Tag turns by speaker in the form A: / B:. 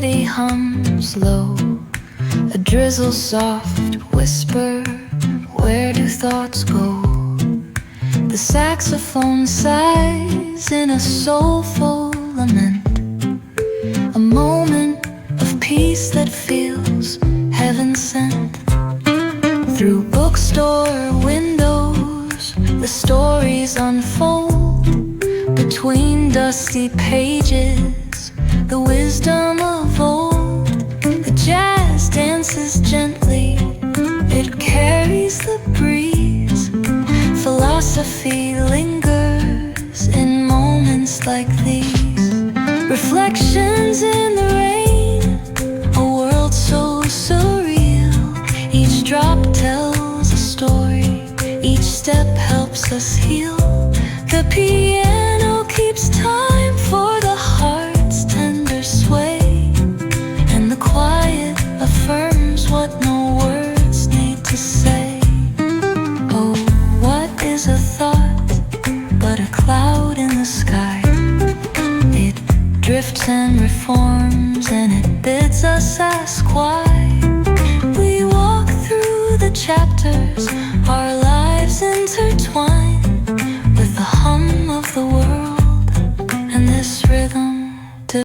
A: city hums low, a drizzle soft whisper, where do thoughts go? The saxophone sighs in a soulful lament, a moment of peace that feels heaven sent. Through bookstore windows, the stories unfold. Between dusty pages, the wisdom of old. The jazz dances gently, it carries the breeze. Philosophy lingers in moments like these. Reflections in the rain, a world so surreal. Each drop tells a story, each step helps us heal. The piano keeps time for the heart's tender sway, and the quiet affirms what no words need to say. Oh, what is a thought but a cloud in the sky? It drifts and reforms, and it bids us ask why. We walk through the chapters,